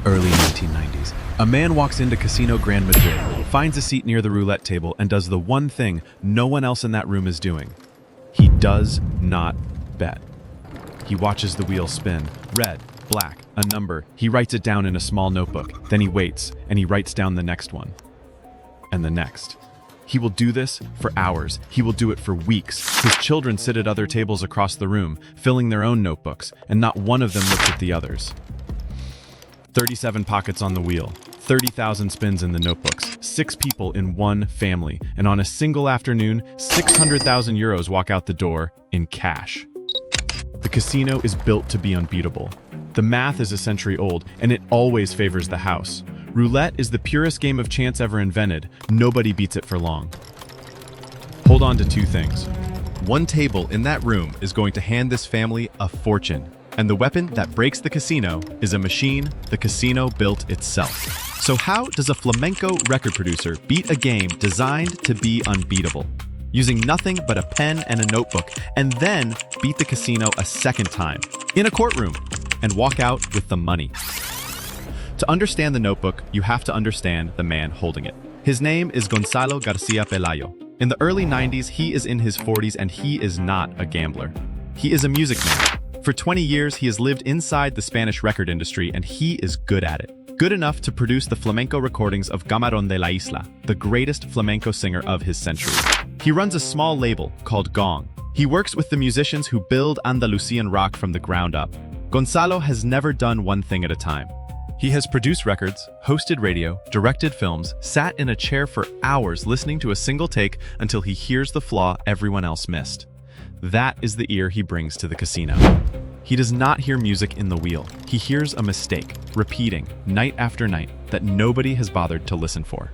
Early 1990s. A man walks into Casino Gran Madrid, finds a seat near the roulette table, and does the one thing no one else in that room is doing. He does not bet. He watches the wheel spin. Red, black, a number. He writes it down in a small notebook. Then he waits, and he writes down the next one. And the next. He will do this for hours. He will do it for weeks. His children sit at other tables across the room, filling their own notebooks, and not one of them looks at the others. 37 pockets on the wheel, 30,000 spins in the notebooks, 6 people in one family, and on a single afternoon, 600,000 euros walk out the door in cash. The casino is built to be unbeatable. The math is a century old, and it always favors the house. Roulette is the purest game of chance ever invented. Nobody beats it for long. Hold on to 2 things. One table in that room is going to hand this family a fortune. And the weapon that breaks the casino is a machine the casino built itself. So how does a flamenco record producer beat a game designed to be unbeatable? Using nothing but a pen and a notebook, and then beat the casino a second time, in a courtroom, and walk out with the money. To understand the notebook, you have to understand the man holding it. His name is Gonzalo García-Pelayo. In the early 90s, he is in his 40s and he is not a gambler. He is a music man. For 20 years, he has lived inside the Spanish record industry, and he is good at it. Good enough to produce the flamenco recordings of Camarón de la Isla, the greatest flamenco singer of his century. He runs a small label called Gong. He works with the musicians who build Andalusian rock from the ground up. Gonzalo has never done one thing at a time. He has produced records, hosted radio, directed films, sat in a chair for hours listening to a single take until he hears the flaw everyone else missed. That is the ear he brings to the casino. He does not hear music in the wheel. He hears a mistake, repeating, night after night, that nobody has bothered to listen for.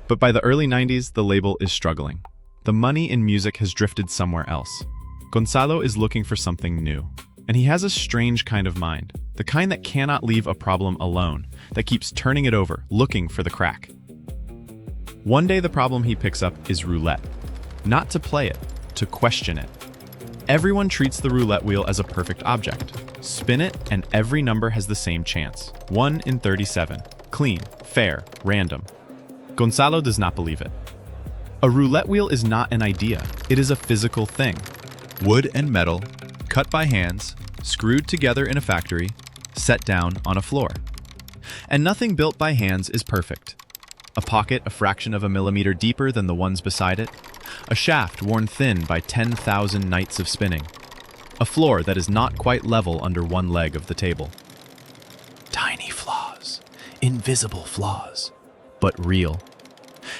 But by the early 90s, the label is struggling. The money in music has drifted somewhere else. Gonzalo is looking for something new. And he has a strange kind of mind, the kind that cannot leave a problem alone, that keeps turning it over, looking for the crack. One day the problem he picks up is roulette. Not to play it, to question it. Everyone treats the roulette wheel as a perfect object. Spin it and every number has the same chance. 1 in 37. Clean, fair, random. Gonzalo does not believe it. A roulette wheel is not an idea. It is a physical thing. Wood and metal, cut by hands, screwed together in a factory, set down on a floor. And nothing built by hands is perfect. A pocket a fraction of a millimeter deeper than the ones beside it. A shaft worn thin by 10,000 nights of spinning. A floor that is not quite level under one leg of the table. Tiny flaws, invisible flaws, but real.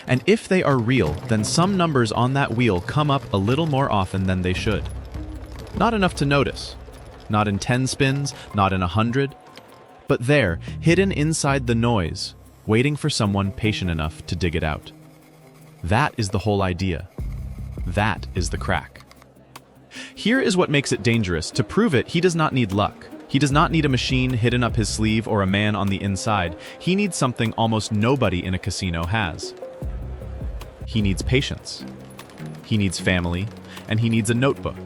And if they are real, then some numbers on that wheel come up a little more often than they should. Not enough to notice. Not in 10 spins, not in 100. But there, hidden inside the noise, waiting for someone patient enough to dig it out. That is the whole idea. That is the crack. Here is what makes it dangerous. To prove it, he does not need luck. He does not need a machine hidden up his sleeve or a man on the inside. He needs something almost nobody in a casino has. He needs patience. He needs family, and he needs a notebook.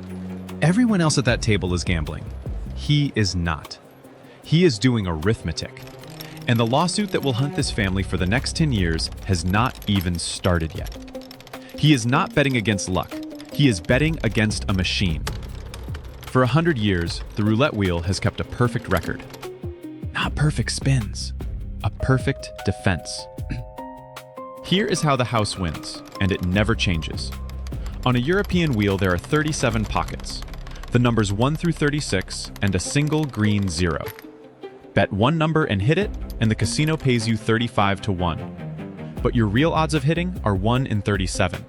Everyone else at that table is gambling. He is not. He is doing arithmetic. And the lawsuit that will hunt this family for the next 10 years has not even started yet. He is not betting against luck. He is betting against a machine. For 100 years, the roulette wheel has kept a perfect record. Not perfect spins, a perfect defense. Here is how the house wins, and it never changes. On a European wheel, there are 37 pockets, the numbers 1 through 36, and a single green 0. Bet one number and hit it, and the casino pays you 35 to 1. But your real odds of hitting are 1 in 37.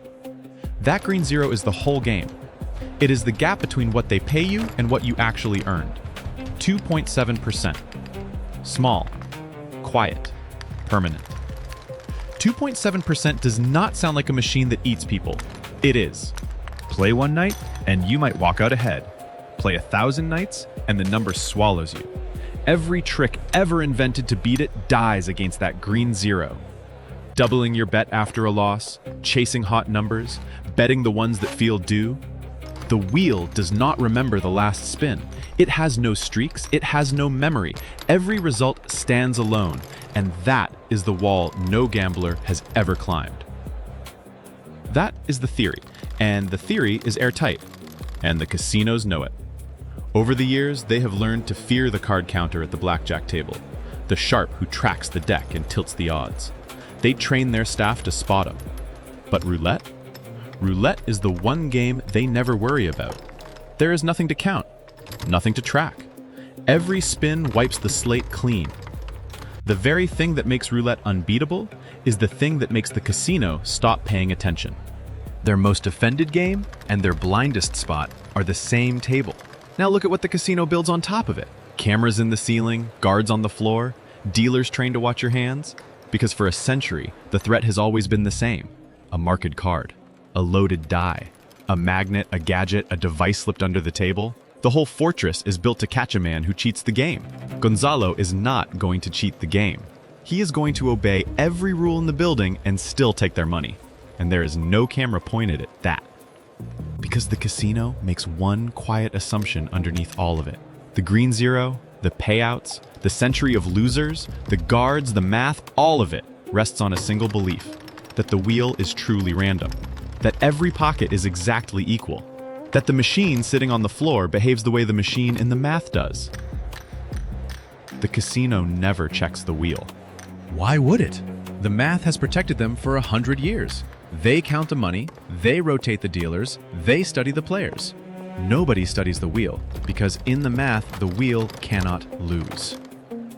That green 0 is the whole game. It is the gap between what they pay you and what you actually earned. 2.7%. Small, quiet, permanent. 2.7% does not sound like a machine that eats people. It is. Play one night, and you might walk out ahead. Play 1,000 nights, and the number swallows you. Every trick ever invented to beat it dies against that green 0. Doubling your bet after a loss, chasing hot numbers, betting the ones that feel due. The wheel does not remember the last spin. It has no streaks, it has no memory. Every result stands alone, and that is the wall no gambler has ever climbed. That is the theory, and the theory is airtight, and the casinos know it. Over the years, they have learned to fear the card counter at the blackjack table, the sharp who tracks the deck and tilts the odds. They train their staff to spot them. But roulette? Roulette is the one game they never worry about. There is nothing to count, nothing to track. Every spin wipes the slate clean. The very thing that makes roulette unbeatable is the thing that makes the casino stop paying attention. Their most offended game and their blindest spot are the same table. Now look at what the casino builds on top of it. Cameras in the ceiling, guards on the floor, dealers trained to watch your hands. Because for a century, the threat has always been the same. A marked card, a loaded die, a magnet, a gadget, a device slipped under the table. The whole fortress is built to catch a man who cheats the game. Gonzalo is not going to cheat the game. He is going to obey every rule in the building and still take their money. And there is no camera pointed at that. Because the casino makes one quiet assumption underneath all of it. The green zero, the payouts, the century of losers, the guards, the math, all of it rests on a single belief, that the wheel is truly random, that every pocket is exactly equal, that the machine sitting on the floor behaves the way the machine in the math does. The casino never checks the wheel. Why would it? The math has protected them for 100 years. They count the money, they rotate the dealers, they study the players. Nobody studies the wheel, because in the math, the wheel cannot lose.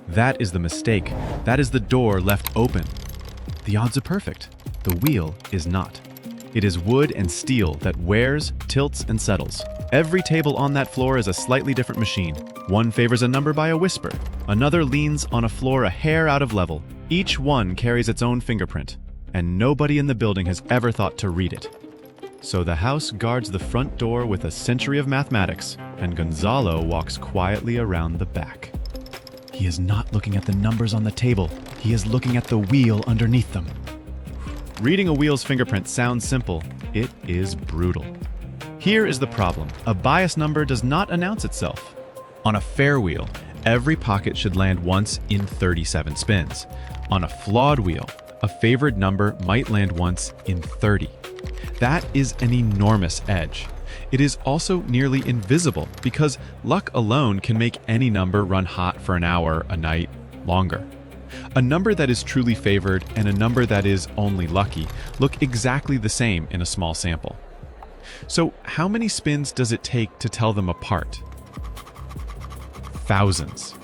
That is the mistake. That is the door left open. The odds are perfect. The wheel is not. It is wood and steel that wears, tilts, and settles. Every table on that floor is a slightly different machine. One favors a number by a whisper. Another leans on a floor a hair out of level. Each one carries its own fingerprint, and nobody in the building has ever thought to read it. So the house guards the front door with a century of mathematics, and Gonzalo walks quietly around the back. He is not looking at the numbers on the table. He is looking at the wheel underneath them. Reading a wheel's fingerprint sounds simple. It is brutal. Here is the problem. A bias number does not announce itself. On a fair wheel, every pocket should land once in 37 spins. On a flawed wheel, a favored number might land once in 30. That is an enormous edge. It is also nearly invisible because luck alone can make any number run hot for an hour, a night, longer. A number that is truly favored and a number that is only lucky look exactly the same in a small sample. So how many spins does it take to tell them apart? Thousands.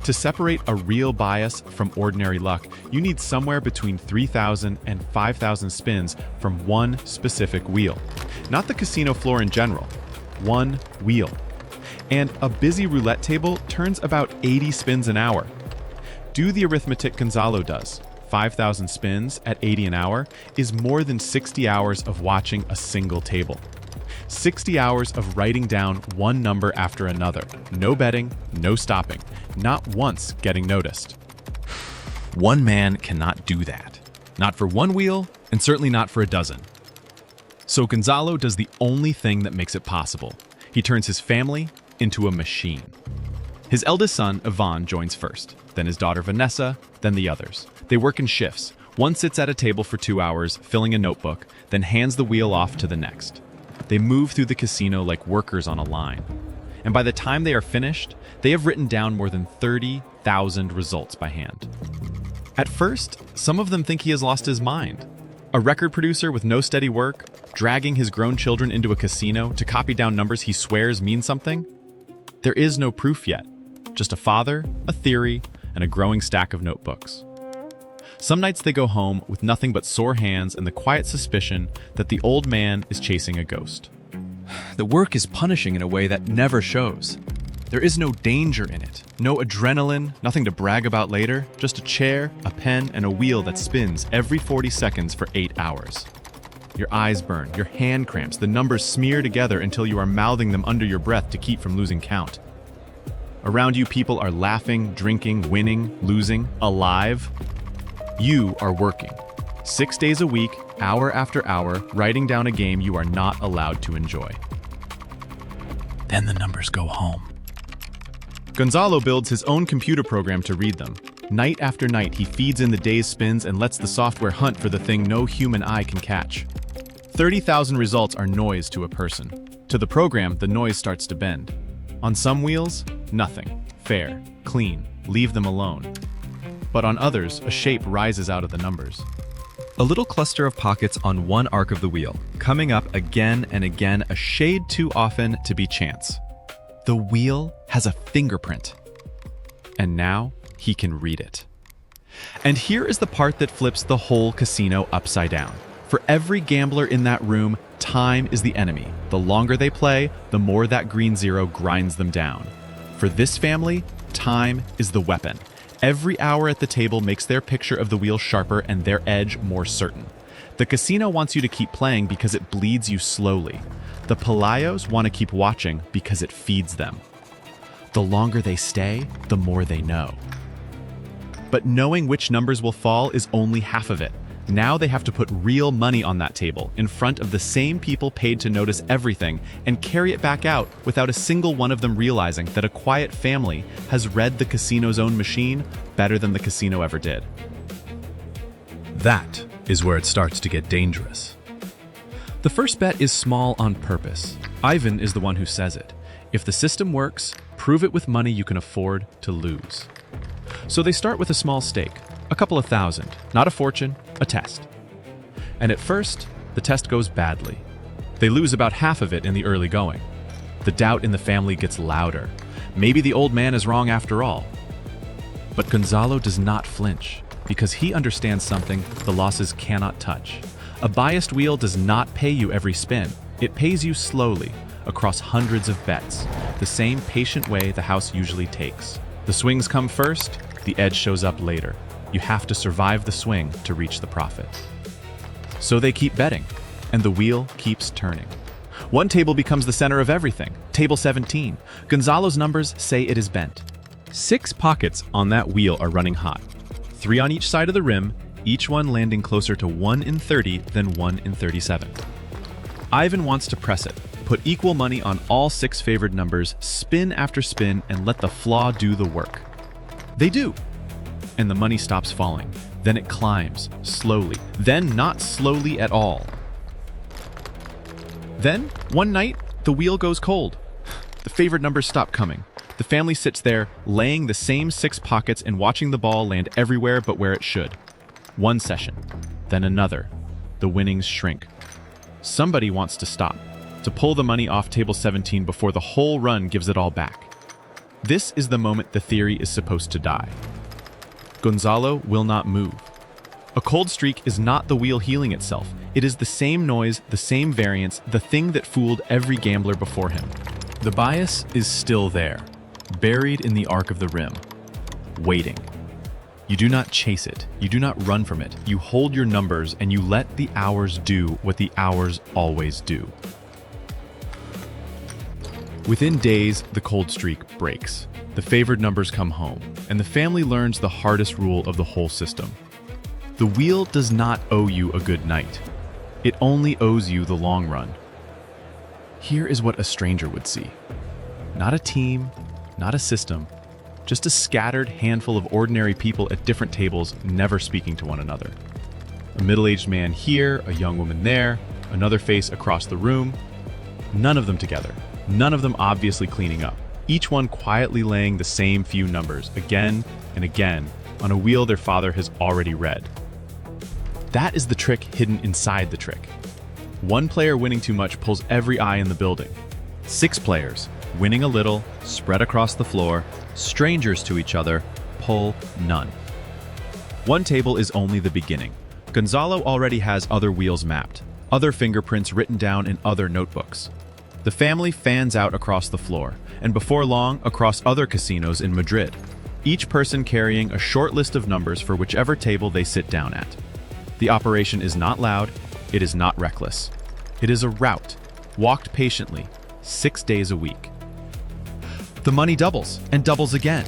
To separate a real bias from ordinary luck, you need somewhere between 3,000 and 5,000 spins from one specific wheel. Not the casino floor in general, one wheel. And a busy roulette table turns about 80 spins an hour. Do the arithmetic Gonzalo does. 5,000 spins at 80 an hour is more than 60 hours of watching a single table. 60 hours of writing down one number after another. No betting, no stopping. Not once getting noticed. One man cannot do that. Not for one wheel, and certainly not for a dozen. So Gonzalo does the only thing that makes it possible. He turns his family into a machine. His eldest son, Ivan, joins first, then his daughter Vanessa, then the others. They work in shifts. One sits at a table for 2 hours, filling a notebook, then hands the wheel off to the next. They move through the casino like workers on a line. And by the time they are finished, they have written down more than 30,000 results by hand. At first, some of them think he has lost his mind. A record producer with no steady work, dragging his grown children into a casino to copy down numbers he swears mean something? There is no proof yet, just a father, a theory, and a growing stack of notebooks. Some nights they go home with nothing but sore hands and the quiet suspicion that the old man is chasing a ghost. The work is punishing in a way that never shows. There is no danger in it, no adrenaline, nothing to brag about later, just a chair, a pen, and a wheel that spins every 40 seconds for 8 hours. Your eyes burn, your hand cramps, the numbers smear together until you are mouthing them under your breath to keep from losing count. Around you, people are laughing, drinking, winning, losing, alive. You are working. 6 days a week, hour after hour, writing down a game you are not allowed to enjoy. Then the numbers go home. Gonzalo builds his own computer program to read them. Night after night, he feeds in the day's spins and lets the software hunt for the thing no human eye can catch. 30,000 results are noise to a person. To the program, the noise starts to bend. On some wheels, nothing. Fair, clean, leave them alone. But on others, a shape rises out of the numbers. A little cluster of pockets on one arc of the wheel, coming up again and again, a shade too often to be chance. The wheel has a fingerprint. And now, he can read it. And here is the part that flips the whole casino upside down. For every gambler in that room, time is the enemy. The longer they play, the more that green zero grinds them down. For this family, time is the weapon. Every hour at the table makes their picture of the wheel sharper and their edge more certain. The casino wants you to keep playing because it bleeds you slowly. The Pelayos want to keep watching because it feeds them. The longer they stay, the more they know. But knowing which numbers will fall is only half of it. Now they have to put real money on that table, in front of the same people paid to notice everything, and carry it back out without a single one of them realizing that a quiet family has read the casino's own machine better than the casino ever did. That is where it starts to get dangerous. The first bet is small on purpose. Ivan is the one who says it. If the system works, prove it with money you can afford to lose. So they start with a small stake, a couple of thousand, not a fortune, a test. And at first, the test goes badly. They lose about half of it in the early going. The doubt in the family gets louder. Maybe the old man is wrong after all. But Gonzalo does not flinch, because he understands something the losses cannot touch. A biased wheel does not pay you every spin. It pays you slowly, across hundreds of bets, the same patient way the house usually takes. The swings come first, the edge shows up later. You have to survive the swing to reach the profit. So they keep betting, and the wheel keeps turning. One table becomes the center of everything, table 17. Gonzalo's numbers say it is bent. 6 pockets on that wheel are running hot. 3 on each side of the rim, each one landing closer to 1 in 30 than 1 in 37. Ivan wants to press it, put equal money on all 6 favored numbers, spin after spin, and let the Flaw do the work. They do. And the money stops falling. Then it climbs, slowly. Then not slowly at all. Then, one night, the wheel goes cold. The favored numbers stop coming. The family sits there, laying the same 6 pockets and watching the ball land everywhere but where it should. One session, then another. The winnings shrink. Somebody wants to stop, to pull the money off table 17 before the whole run gives it all back. This is the moment the theory is supposed to die. Gonzalo will not move. A cold streak is not the wheel healing itself. It is the same noise, the same variance, the thing that fooled every gambler before him. The bias is still there, buried in the arc of the rim, waiting. You do not chase it. You do not run from it. You hold your numbers and you let the hours do what the hours always do. Within days, the cold streak breaks. The favored numbers come home, and the family learns the hardest rule of the whole system. The wheel does not owe you a good night. It only owes you the long run. Here is what a stranger would see. Not a team, not a system, just a scattered handful of ordinary people at different tables, never speaking to one another. A middle-aged man here, a young woman there, another face across the room. None of them together. None of them obviously cleaning up. Each one quietly laying the same few numbers again and again on a wheel their father has already read. That is the trick hidden inside the trick. One player winning too much pulls every eye in the building. 6 players, winning a little, spread across the floor, strangers to each other, pull none. One table is only the beginning. Gonzalo already has other wheels mapped, other fingerprints written down in other notebooks. The family fans out across the floor, and before long, across other casinos in Madrid, each person carrying a short list of numbers for whichever table they sit down at. The operation is not loud, it is not reckless. It is a route, walked patiently, 6 days a week. The money doubles, and doubles again.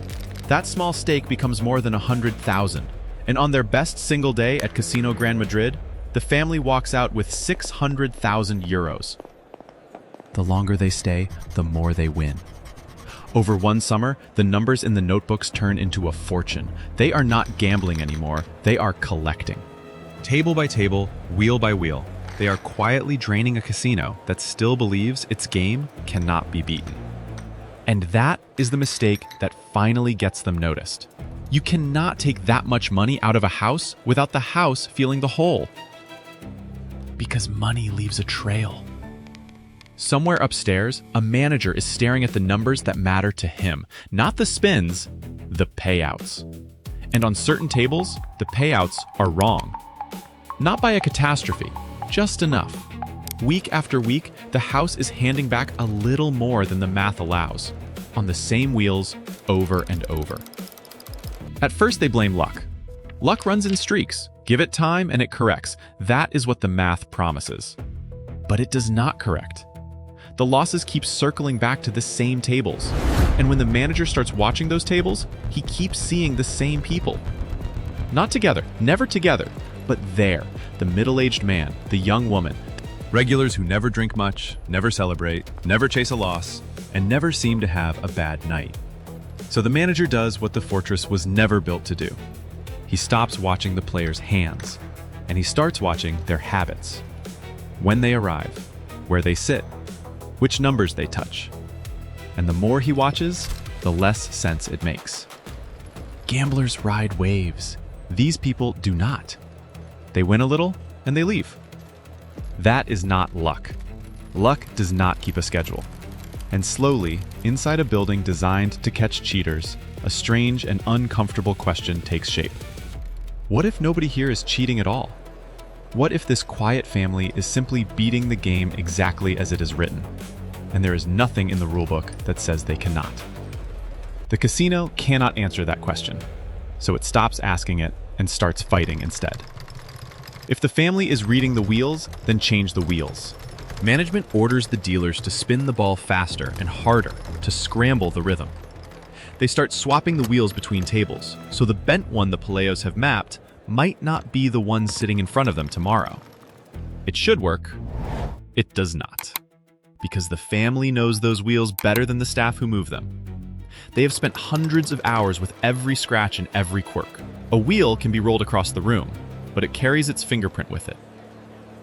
That small stake becomes more than 100,000, and on their best single day at Casino Gran Madrid, the family walks out with 600,000 euros. The longer they stay, the more they win. Over one summer, the numbers in the notebooks turn into a fortune. They are not gambling anymore, they are collecting. Table by table, wheel by wheel, they are quietly draining a casino that still believes its game cannot be beaten. And that is the mistake that finally gets them noticed. You cannot take that much money out of a house without the house feeling the hole. Because money leaves a trail. Somewhere upstairs, a manager is staring at the numbers that matter to him, not the spins, the payouts. And on certain tables, the payouts are wrong. Not by a catastrophe, just enough. Week after week, the house is handing back a little more than the math allows, on the same wheels over and over. At first, they blame luck. Luck runs in streaks. Give it time and it corrects. That is what the math promises. But it does not correct. The losses keep circling back to the same tables. And when the manager starts watching those tables, he keeps seeing the same people. Not together, never together, but there, the middle-aged man, the young woman. Regulars who never drink much, never celebrate, never chase a loss, and never seem to have a bad night. So the manager does what the fortress was never built to do. He stops watching the players' hands, and he starts watching their habits. When they arrive, where they sit, which numbers they touch. And the more he watches, the less sense it makes. Gamblers ride waves. These people do not. They win a little, and they leave. That is not luck. Luck does not keep a schedule. And slowly, inside a building designed to catch cheaters, a strange and uncomfortable question takes shape. What if nobody here is cheating at all? What if this quiet family is simply beating the game exactly as it is written, and there is nothing in the rulebook that says they cannot? The casino cannot answer that question, so it stops asking it and starts fighting instead. If the family is reading the wheels, then change the wheels. Management orders the dealers to spin the ball faster and harder to scramble the rhythm. They start swapping the wheels between tables, so the bent one the Pelayos have mapped might not be the one sitting in front of them tomorrow. It should work. It does not. Because the family knows those wheels better than the staff who move them. They have spent hundreds of hours with every scratch and every quirk. A wheel can be rolled across the room, but it carries its fingerprint with it.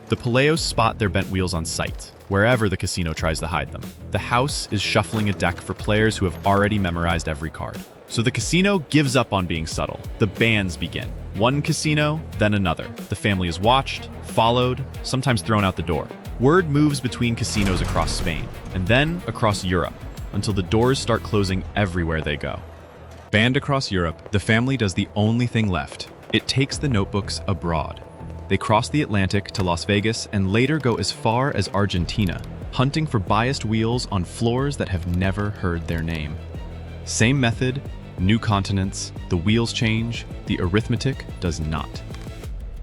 The Pelayos spot their bent wheels on sight, wherever the casino tries to hide them. The house is shuffling a deck for players who have already memorized every card. So the casino gives up on being subtle. The bands begin. One casino, then another. The family is watched, followed, sometimes thrown out the door. Word moves between casinos across Spain, and then across Europe, until the doors start closing everywhere they go. Banned across Europe, the family does the only thing left. It takes the notebooks abroad. They cross the Atlantic to Las Vegas and later go as far as Argentina, hunting for biased wheels on floors that have never heard their name. Same method, new continents, the wheels change, the arithmetic does not.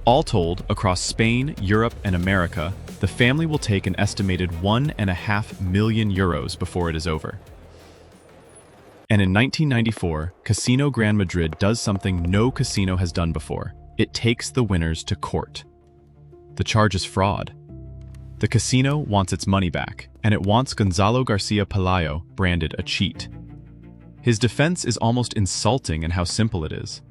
All told, across Spain, Europe, and America, the family will take an estimated €1.5 million before it is over. And in 1994, Casino Gran Madrid does something no casino has done before. It takes the winners to court. The charge is fraud. The casino wants its money back, and it wants Gonzalo García-Pelayo branded a cheat. His defense is almost insulting in how simple it is.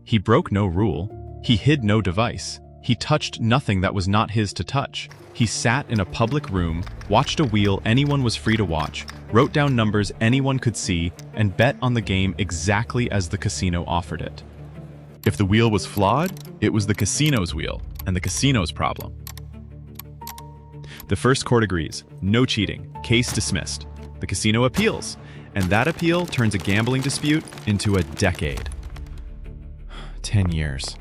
He broke no rule. He hid no device. He touched nothing that was not his to touch. He sat in a public room, watched a wheel anyone was free to watch, wrote down numbers anyone could see, and bet on the game exactly as the casino offered it. If the wheel was flawed, it was the casino's wheel, and the casino's problem. The first court agrees, no cheating, case dismissed. The casino appeals, and that appeal turns a gambling dispute into a decade. 10 years.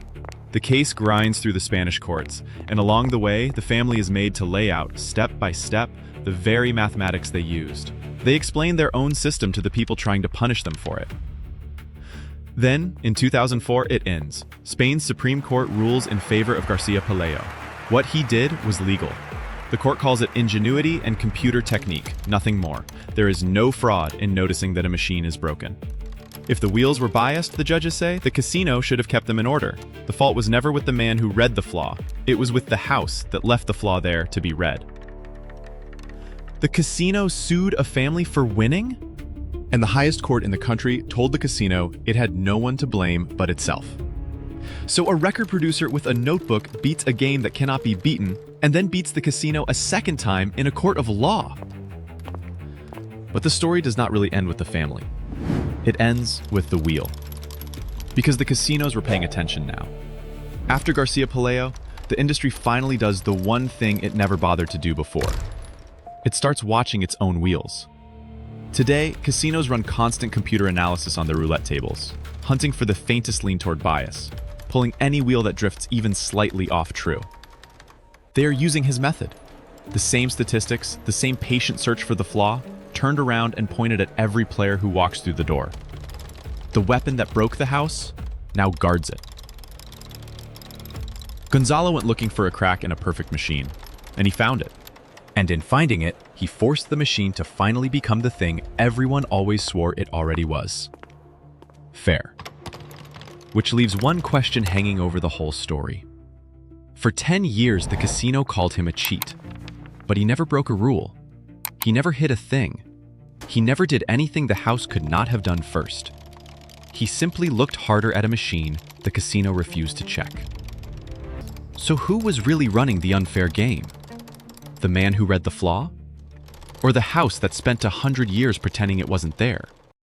The case grinds through the Spanish courts, and along the way, the family is made to lay out, step by step, the very mathematics they used. They explain their own system to the people trying to punish them for it. Then, in 2004, it ends. Spain's Supreme Court rules in favor of García-Pelayo. What he did was legal. The court calls it ingenuity and computer technique, nothing more. There is no fraud in noticing that a machine is broken. If the wheels were biased, the judges say, the casino should have kept them in order. The fault was never with the man who read the flaw. It was with the house that left the flaw there to be read. The casino sued a family for winning? And the highest court in the country told the casino it had no one to blame but itself. So a record producer with a notebook beats a game that cannot be beaten, and then beats the casino a second time in a court of law. But the story does not really end with the family. It ends with the wheel. Because the casinos were paying attention now. After Garcia-Pelayo, the industry finally does the one thing it never bothered to do before. It starts watching its own wheels. Today, casinos run constant computer analysis on their roulette tables, hunting for the faintest lean toward bias, pulling any wheel that drifts even slightly off true. They are using his method. The same statistics, the same patient search for the flaw, turned around and pointed at every player who walks through the door. The weapon that broke the house now guards it. Gonzalo went looking for a crack in a perfect machine, and he found it. And in finding it, he forced the machine to finally become the thing everyone always swore it already was. Fair. Which leaves one question hanging over the whole story. For 10 years, the casino called him a cheat. But he never broke a rule. He never hid a thing. He never did anything the house could not have done first. He simply looked harder at a machine the casino refused to check. So who was really running the unfair game? The man who read the flaw? Or the house that spent 100 years pretending it wasn't there?